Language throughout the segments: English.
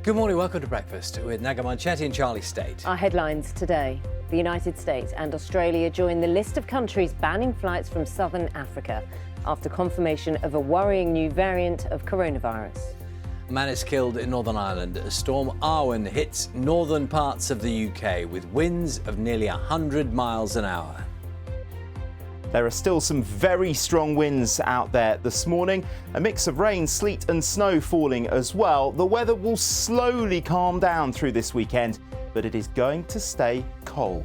Good morning, welcome to Breakfast with Naga Manchetti and Charlie State. Our headlines today. The United States and Australia join the list of countries banning flights from southern Africa after confirmation of a worrying new variant of coronavirus. A man is killed in Northern Ireland as Storm Arwen hits northern parts of the UK with winds of nearly 100 miles an hour. There are still some very strong winds out there this morning. A mix of rain, sleet and snow falling as well. The weather will slowly calm down through this weekend, but it is going to stay cold.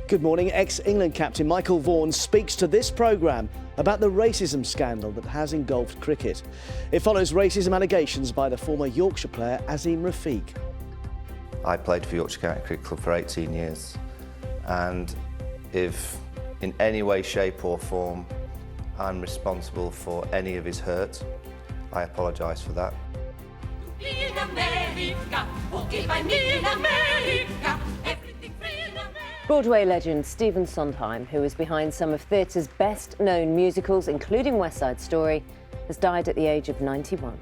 Good morning. Ex-England captain Michael Vaughan speaks to this programme about the racism scandal that has engulfed cricket. It follows racism allegations by the former Yorkshire player Azeem Rafiq. I played for Yorkshire County Cricket Club for 18 years, and if in any way, shape or form I'm responsible for any of his hurt, I apologise for that. In America, okay, I'm in America, everything free in America. Broadway legend Stephen Sondheim, who is behind some of theatre's best-known musicals, including West Side Story, has died at the age of 91.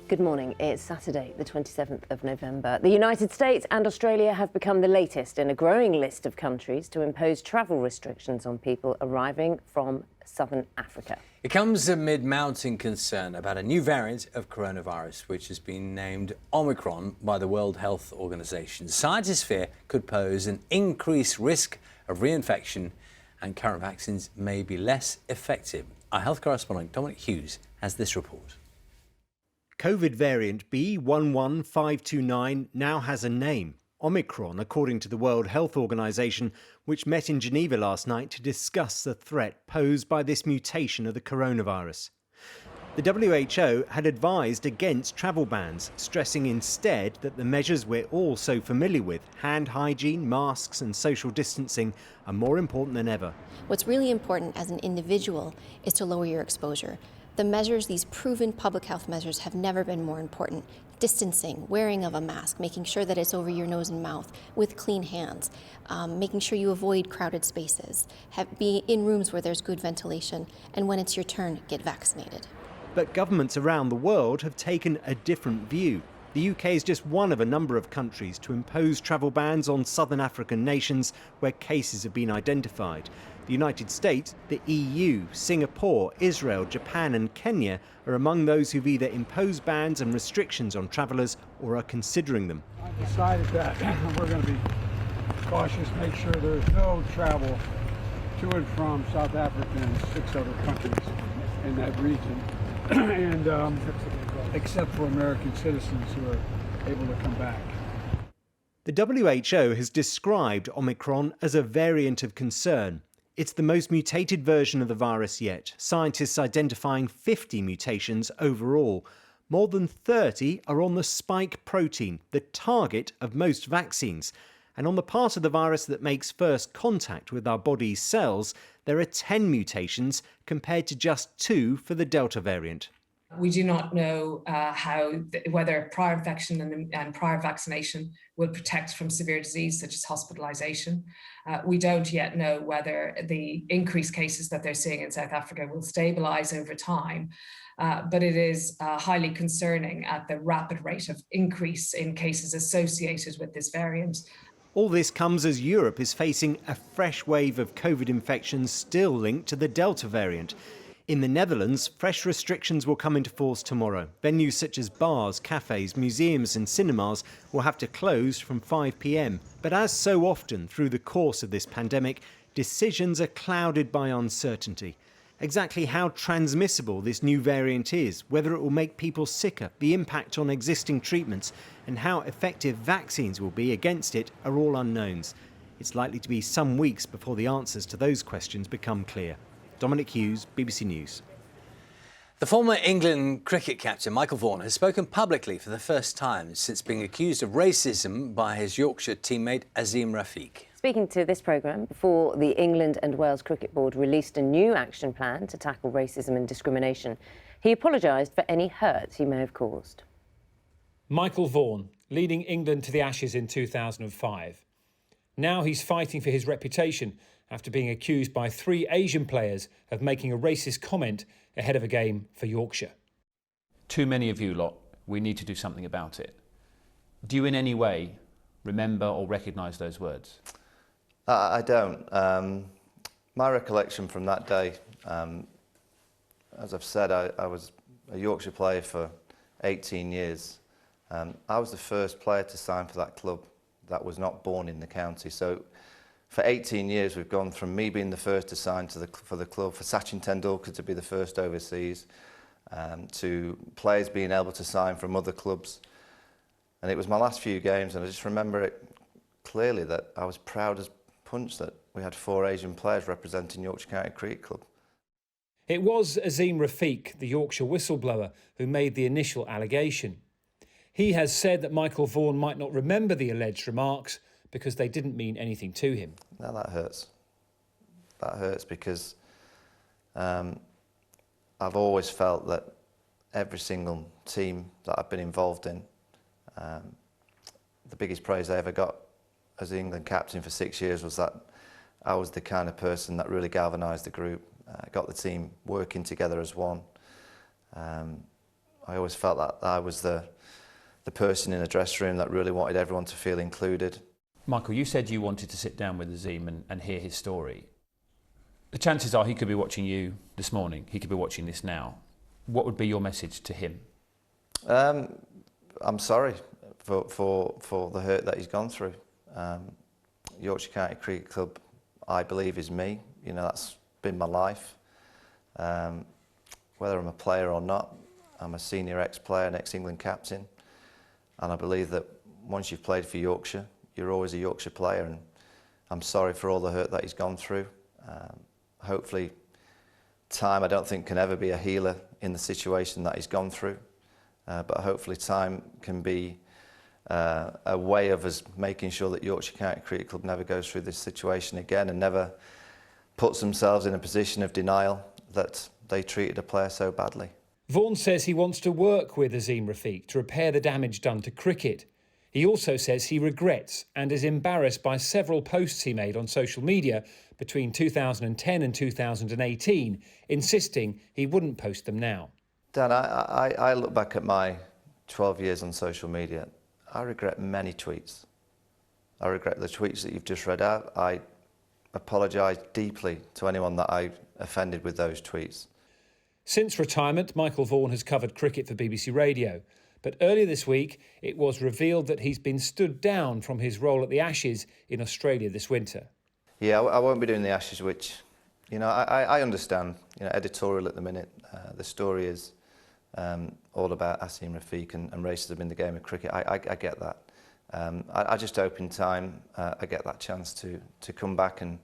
Good morning. It's Saturday, the 27th of November. The United States and Australia have become the latest in a growing list of countries to impose travel restrictions on people arriving from southern Africa. It comes amid mounting concern about a new variant of coronavirus, which has been named Omicron by the World Health Organization. Scientists fear could pose an increased risk of reinfection and current vaccines may be less effective. Our health correspondent Dominic Hughes has this report. COVID variant B11529 now has a name, Omicron, according to the World Health Organization, which met in Geneva last night to discuss the threat posed by this mutation of the coronavirus. The WHO had advised against travel bans, stressing instead that the measures we're all so familiar with, hand hygiene, masks and social distancing, are more important than ever. What's really important as an individual is to lower your exposure. The measures, these proven public health measures, have never been more important. Distancing, wearing of a mask, making sure that it's over your nose and mouth with clean hands, making sure you avoid crowded spaces, be in rooms where there's good ventilation, and when it's your turn, get vaccinated. But governments around the world have taken a different view. The UK is just one of a number of countries to impose travel bans on southern African nations where cases have been identified. The United States, the EU, Singapore, Israel, Japan and Kenya are among those who've either imposed bans and restrictions on travellers or are considering them. I decided that we're going to be cautious, make sure there's no travel to and from South Africa and 6 other countries in that region, and except for American citizens who are able to come back. The WHO has described Omicron as a variant of concern. It's the most mutated version of the virus yet, scientists identifying 50 mutations overall. More than 30 are on the spike protein, the target of most vaccines. And on the part of the virus that makes first contact with our body's cells, there are 10 mutations compared to just 2 for the Delta variant. We do not know whether prior infection and prior vaccination will protect from severe disease such as hospitalisation. We don't yet know whether the increased cases that they're seeing in South Africa will stabilise over time, but it is highly concerning at the rapid rate of increase in cases associated with this variant. All this comes as Europe is facing a fresh wave of COVID infections still linked to the Delta variant. In the Netherlands, fresh restrictions will come into force tomorrow. Venues such as bars, cafes, museums and cinemas will have to close from 5 p.m. But as so often through the course of this pandemic, decisions are clouded by uncertainty. Exactly how transmissible this new variant is, whether it will make people sicker, the impact on existing treatments, and how effective vaccines will be against it are all unknowns. It's likely to be some weeks before the answers to those questions become clear. Dominic Hughes, BBC News. The former England cricket captain Michael Vaughan has spoken publicly for the first time since being accused of racism by his Yorkshire teammate Azeem Rafiq. Speaking to this programme before the England and Wales Cricket Board released a new action plan to tackle racism and discrimination, he apologised for any hurt he may have caused. Michael Vaughan, leading England to the Ashes in 2005. Now he's fighting for his reputation after being accused by 3 Asian players of making a racist comment ahead of a game for Yorkshire. Too many of you lot, we need to do something about it. Do you in any way remember or recognise those words? I don't. My recollection from that day, as I've said, I was a Yorkshire player for 18 years. I was the first player to sign for that club that was not born in the county. So for 18 years, we've gone from me being the first to sign for the club, for Sachin Tendulkar to be the first overseas, to players being able to sign from other clubs. And it was my last few games, and I just remember it clearly that I was proud as punch that we had 4 Asian players representing Yorkshire County Cricket Club. It was Azim Rafiq, the Yorkshire whistleblower, who made the initial allegation. He has said that Michael Vaughan might not remember the alleged remarks because they didn't mean anything to him. Now that hurts. That hurts because I've always felt that every single team that I've been involved in, the biggest praise I ever got as the England captain for 6 years was that I was the kind of person that really galvanised the group, got the team working together as one. I always felt that I was the person in the dressing room that really wanted everyone to feel included. Michael, you said you wanted to sit down with Azim and hear his story. The chances are he could be watching you this morning, he could be watching this now. What would be your message to him? I'm sorry for the hurt that he's gone through. Yorkshire County Cricket Club, I believe, is me. You know, that's been my life. Whether I'm a player or not, I'm a senior ex-player and ex-England captain. And I believe that once you've played for Yorkshire, you're always a Yorkshire player. And I'm sorry for all the hurt that he's gone through. Hopefully, time I don't think can ever be a healer in the situation that he's gone through. But hopefully time can be a way of us making sure that Yorkshire County Cricket Club never goes through this situation again and never puts themselves in a position of denial that they treated a player so badly. Vaughan says he wants to work with Azim Rafiq to repair the damage done to cricket. He also says he regrets and is embarrassed by several posts he made on social media between 2010 and 2018, insisting he wouldn't post them now. Dan, I look back at my 12 years on social media. I regret many tweets. I regret the tweets that you've just read out. I apologise deeply to anyone that I offended with those tweets. Since retirement, Michael Vaughan has covered cricket for BBC Radio. But earlier this week, it was revealed that he's been stood down from his role at the Ashes in Australia this winter. Yeah, I won't be doing the Ashes, which, you know, I understand. You know, editorial at the minute, the story is all about Azim Rafiq and racism in the game of cricket. I get that. I just hope in time I get that chance to come back. And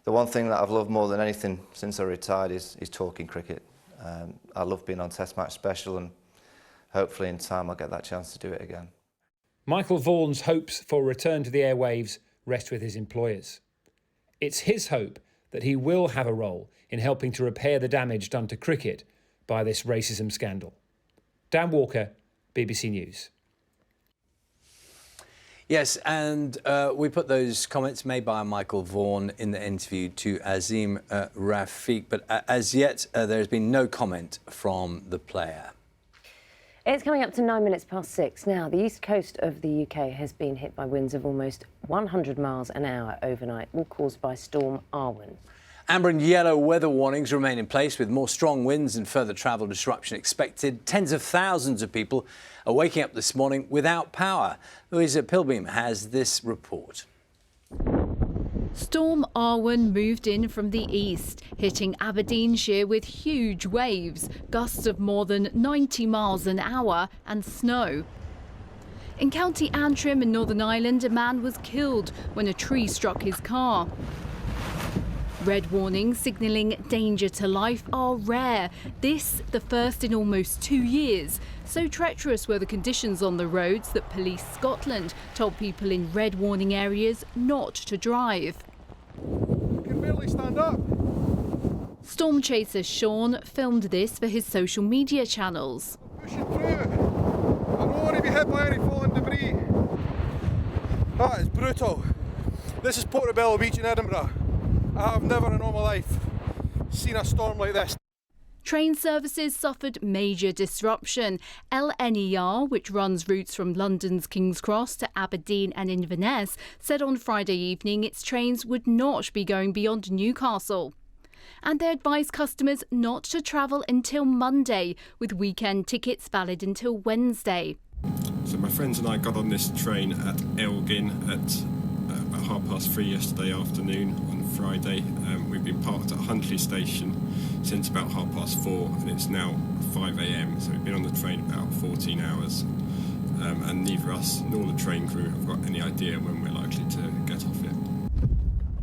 the one thing that I've loved more than anything since I retired is talking cricket. I love being on Test Match Special, and hopefully in time I'll get that chance to do it again. Michael Vaughan's hopes for a return to the airwaves rest with his employers. It's his hope that he will have a role in helping to repair the damage done to cricket by this racism scandal. Dan Walker, BBC News. Yes, and we put those comments made by Michael Vaughan in the interview to Azim Rafiq, but as yet there has been no comment from the player. It's coming up to 6:09 now. The east coast of the UK has been hit by winds of almost 100 miles an hour overnight, all caused by Storm Arwen. Amber and yellow weather warnings remain in place with more strong winds and further travel disruption expected. Tens of thousands of people are waking up this morning without power. Louisa Pilbeam has this report. Storm Arwen moved in from the east, hitting Aberdeenshire with huge waves, gusts of more than 90 miles an hour and snow. In County Antrim in Northern Ireland, a man was killed when a tree struck his car. Red warnings signalling danger to life are rare. This, the first in almost 2 years. So treacherous were the conditions on the roads that Police Scotland told people in red warning areas not to drive. You can barely stand up. Storm chaser Sean filmed this for his social media channels. Pushing through. I don't want to be hit by any falling debris. That is brutal. This is Portobello Beach in Edinburgh. I have never in all my life seen a storm like this. Train services suffered major disruption. LNER, which runs routes from London's King's Cross to Aberdeen and Inverness, said on Friday evening its trains would not be going beyond Newcastle. And they advised customers not to travel until Monday, with weekend tickets valid until Wednesday. So my friends and I got on this train at Elgin at about 3:30 yesterday afternoon on Friday. We've been parked at Huntley Station since about 4:30, and it's now 5 a.m. So we've been on the train about 14 hours, and neither us nor the train crew have got any idea when we're likely to get off it.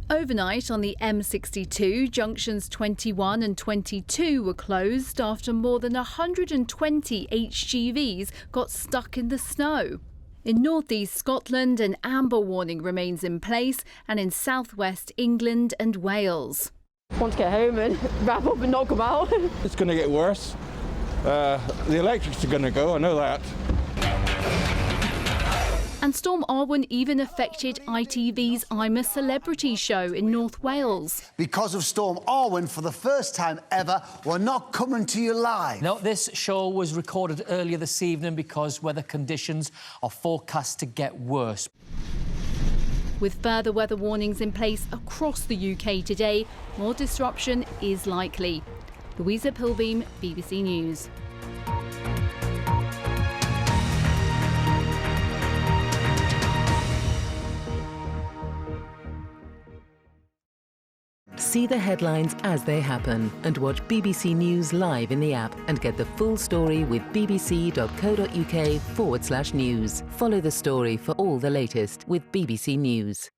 Overnight on the M62, junctions 21 and 22 were closed after more than 120 HGVs got stuck in the snow. In northeast Scotland, an amber warning remains in place, and in southwest England and Wales. I want to get home and wrap up and not come out. It's going to get worse. The electrics are going to go, I know that. And Storm Arwen even affected ITV's I'm a Celebrity show in North Wales. Because of Storm Arwen, for the first time ever, we're not coming to you live. No, this show was recorded earlier this evening because weather conditions are forecast to get worse. With further weather warnings in place across the UK today, more disruption is likely. Louisa Pilbeam, BBC News. See the headlines as they happen and watch BBC News live in the app and get the full story with bbc.co.uk/news. Follow the story for all the latest with BBC News.